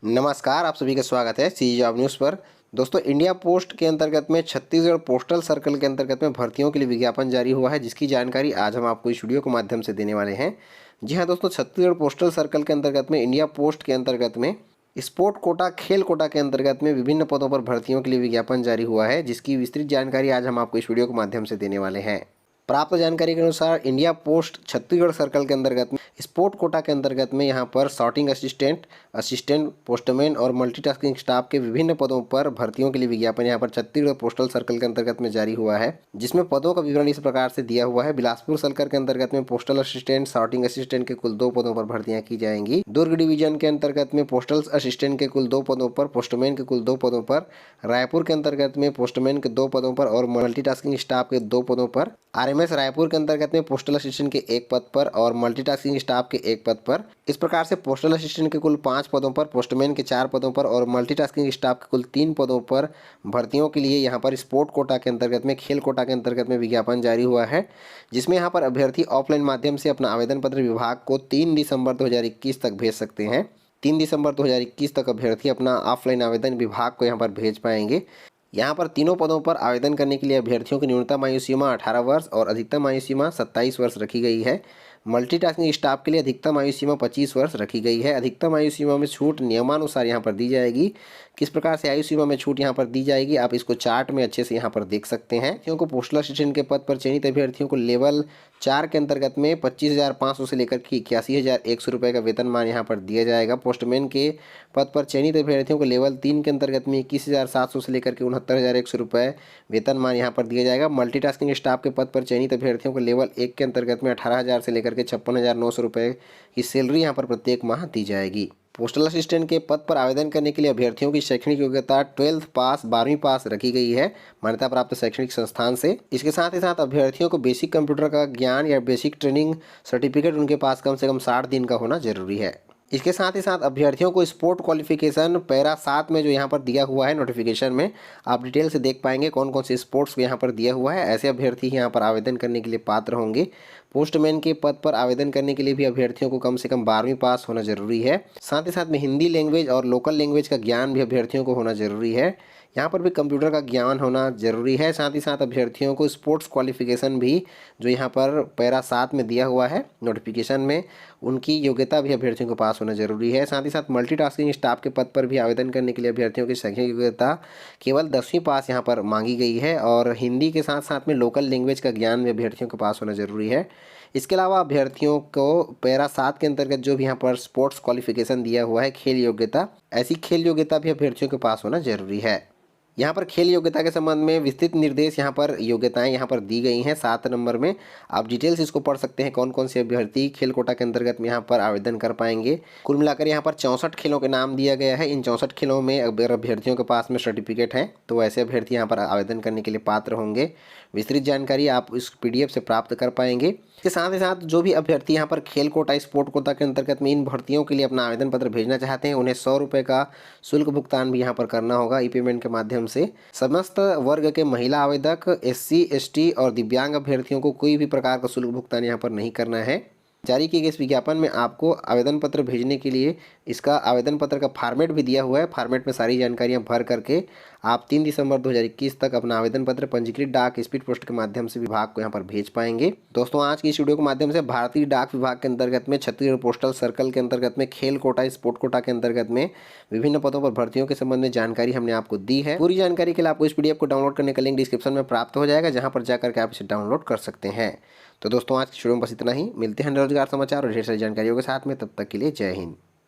नमस्कार, आप सभी का स्वागत है सी जॉब न्यूज़ पर। दोस्तों, इंडिया पोस्ट के अंतर्गत में छत्तीसगढ़ पोस्टल सर्कल के अंतर्गत में भर्तियों के लिए विज्ञापन जारी हुआ है, जिसकी जानकारी आज हम आपको इस वीडियो के माध्यम से देने वाले हैं। जी हाँ दोस्तों, छत्तीसगढ़ पोस्टल सर्कल के अंतर्गत में इंडिया पोस्ट के अंतर्गत में स्पोर्ट कोटा, खेल कोटा के अंतर्गत में विभिन्न पदों पर भर्तियों के लिए विज्ञापन जारी हुआ है, जिसकी विस्तृत जानकारी आज हम आपको इस वीडियो के माध्यम से देने वाले हैं। प्राप्त जानकारी के अनुसार इंडिया पोस्ट छत्तीसगढ़ सर्कल के अंतर्गत में स्पोर्ट कोटा के अंतर्गत में यहाँ पर सॉर्टिंग असिस्टेंट, असिस्टेंट पोस्टमैन और मल्टीटास्किंग स्टाफ के विभिन्न पदों पर भर्तियों के लिए विज्ञापन यहाँ पर छत्तीसगढ़ पोस्टल सर्कल के अंतर्गत में जारी हुआ है, जिसमें पदों का विवरण इस प्रकार से दिया हुआ है। बिलासपुर सर्कल के अंतर्गत में पोस्टल असिस्टेंट, सॉर्टिंग असिस्टेंट के कुल 2 पदों पर भर्तियां की जाएंगी। दुर्ग डिवीजन के अंतर्गत में पोस्टल असिस्टेंट के कुल 2 पदों पर, पोस्टमैन के कुल 2 पदों पर, रायपुर के अंतर्गत में पोस्टमैन के 2 पदों पर और मल्टीटास्किंग स्टाफ के 2 पदों पर, आरएमएस रायपुर के अंतर्गत में पोस्टल असिस्टेंट के 1 पद पर और मल्टीटास्किंग स्टाफ के 1 पद पर। इस प्रकार से पोस्टल असिस्टेंट के कुल 5 पदों पर, पोस्टमैन के 4 पदों पर और मल्टीटास्किंग स्टाफ के कुल 3 पदों पर भर्तियों के लिए यहाँ पर स्पोर्ट कोटा के अंतर्गत में, खेल कोटा के अंतर्गत में विज्ञापन जारी हुआ है, जिसमें यहाँ पर अभ्यर्थी ऑफलाइन माध्यम से अपना आवेदन पत्र विभाग को 3 दिसंबर 2021 तक भेज सकते हैं। 3 दिसंबर 2021 तक अभ्यर्थी अपना ऑफलाइन आवेदन विभाग को यहाँ पर भेज पाएंगे। यहाँ पर तीनों पदों पर आवेदन करने के लिए अभ्यर्थियों की न्यूनतम आयु सीमा 18 वर्ष और अधिकतम आयु सीमा 27 वर्ष रखी गई है। मल्टीटास्किंग स्टाफ के लिए अधिकतम आयु सीमा 25 वर्ष रखी गई है। अधिकतम आयु सीमा में छूट नियमानुसार यहाँ पर दी जाएगी। किस प्रकार से आयु सीमा में छूट यहाँ पर दी जाएगी, आप इसको चार्ट में अच्छे से यहाँ पर देख सकते हैं। क्योंकि पोस्टल असिस्टेंट के पद पर चयनित अभ्यर्थियों को लेवल 4 के अंतर्गत में 25,500 से लेकर के 81,100 रुपये का वेतनमान यहाँ पर दिया जाएगा। पोस्टमैन के पद पर चयनित अभ्यर्थियों को लेवल 3 के अंतर्गत में 21,700 से लेकर के 69,100 रुपये वेतनमान यहाँ पर दिया जाएगा। मल्टीटास्किंग स्टाफ के पद पर चयनित अभ्यर्थियों को लेवल 1 के अंतर्गत में 18,000 से लेकर के 56,900 रुपये की सैलरी यहाँ पर प्रत्येक माह दी जाएगी। पोस्टल असिस्टेंट के पद पर आवेदन करने के लिए अभ्यर्थियों की शैक्षणिक योग्यता 12th पास, 12वीं पास रखी गई है मान्यता प्राप्त शैक्षणिक संस्थान से। इसके साथ ही साथ अभ्यर्थियों को बेसिक कंप्यूटर का ज्ञान या बेसिक ट्रेनिंग सर्टिफिकेट उनके पास कम से कम 60 दिन का होना जरूरी है। इसके साथ ही साथ अभ्यर्थियों को स्पोर्ट क्वालिफिकेशन पैरा 7 में जो यहाँ पर दिया हुआ है नोटिफिकेशन में, आप डिटेल से देख पाएंगे कौन कौन से स्पोर्ट्स को यहाँ पर दिया हुआ है। ऐसे अभ्यर्थी यहाँ पर आवेदन करने के लिए पात्र होंगे। पोस्टमैन के पद पर आवेदन करने के लिए भी अभ्यर्थियों को कम से कम 12वीं पास होना जरूरी है। साथ ही साथ में हिंदी लैंग्वेज और लोकल लैंग्वेज का ज्ञान भी अभ्यर्थियों को होना जरूरी है। यहाँ पर भी कंप्यूटर का ज्ञान होना जरूरी है। साथ ही साथ अभ्यर्थियों को स्पोर्ट्स क्वालिफिकेशन भी जो यहाँ पर पैरा 7 में दिया हुआ है नोटिफिकेशन में, उनकी योग्यता भी अभ्यर्थियों के पास होना जरूरी है। साथ ही साथ मल्टीटास्किंग स्टाफ के पद पर भी आवेदन करने के लिए अभ्यर्थियों की शैक्षणिक योग्यता केवल 10वीं पास यहाँ पर मांगी गई है और हिंदी के साथ साथ में लोकल लैंग्वेज का ज्ञान भी अभ्यर्थियों के पास होना जरूरी है। इसके अलावा अभ्यर्थियों को पैरा 7 के अंतर्गत जो भी यहाँ पर स्पोर्ट्स क्वालिफिकेशन दिया हुआ है, खेल योग्यता, ऐसी खेल योग्यता भी अभ्यर्थियों के पास होना जरूरी है। यहाँ पर खेल योग्यता के संबंध में विस्तृत निर्देश यहाँ पर योग्यताएं यहाँ पर दी गई हैं 7 नंबर में। आप डिटेल्स इसको पढ़ सकते हैं कौन कौन से अभ्यर्थी खेल कोटा के अंतर्गत में यहाँ पर आवेदन कर पाएंगे। कुल मिलाकर यहाँ पर 64 खेलों के नाम दिया गया है। इन 64 खेलों में अगर अभ्यर्थियों के पास में सर्टिफिकेट है तो ऐसे अभ्यर्थी यहाँ पर आवेदन करने के लिए पात्र होंगे। विस्तृत जानकारी आप इस PDF से प्राप्त कर पाएंगे। इसके साथ ही साथ जो भी अभ्यर्थी यहाँ पर खेल कोटा, स्पोर्ट कोटा के अंतर्गत में इन भर्तियों के लिए अपना आवेदन पत्र भेजना चाहते हैं, उन्हें 100 रुपये का शुल्क भुगतान भी यहाँ पर करना होगा ई पेमेंट के माध्यम से। समस्त वर्ग के महिला आवेदक, SC, ST और दिव्यांग अभ्यर्थियों को कोई भी प्रकार का शुल्क भुगतान यहाँ पर नहीं करना है। जारी किए गए इस विज्ञापन में आपको आवेदन पत्र भेजने के लिए इसका आवेदन पत्र का फॉर्मेट भी दिया हुआ है। फॉर्मेट में सारी जानकारियां भर करके आप 3 दिसंबर 2021 तक अपना आवेदन पत्र पंजीकृत डाक, स्पीड पोस्ट के माध्यम से विभाग को यहां पर भेज पाएंगे। दोस्तों, आज की इस वीडियो के माध्यम से भारतीय डाक विभाग के अंतर्गत में छत्तीसगढ़ पोस्टल सर्कल के अंतर्गत में खेल कोटा, स्पोर्ट कोटा के अंतर्गत में विभिन्न पदों पर भर्तियों के संबंध में जानकारी हमने आपको दी है। पूरी जानकारी के लिए आपको इस PDF को डाउनलोड करने का लिंक डिस्क्रिप्शन में प्राप्त हो जाएगा, जहाँ पर जाकर के आप इसे डाउनलोड कर सकते हैं। तो दोस्तों, आज की वीडियो में बस इतना ही। मिलते हैं रोजगार समाचार और ढेर सारी जानकारियों के साथ में। तब तक के लिए जय हिंद।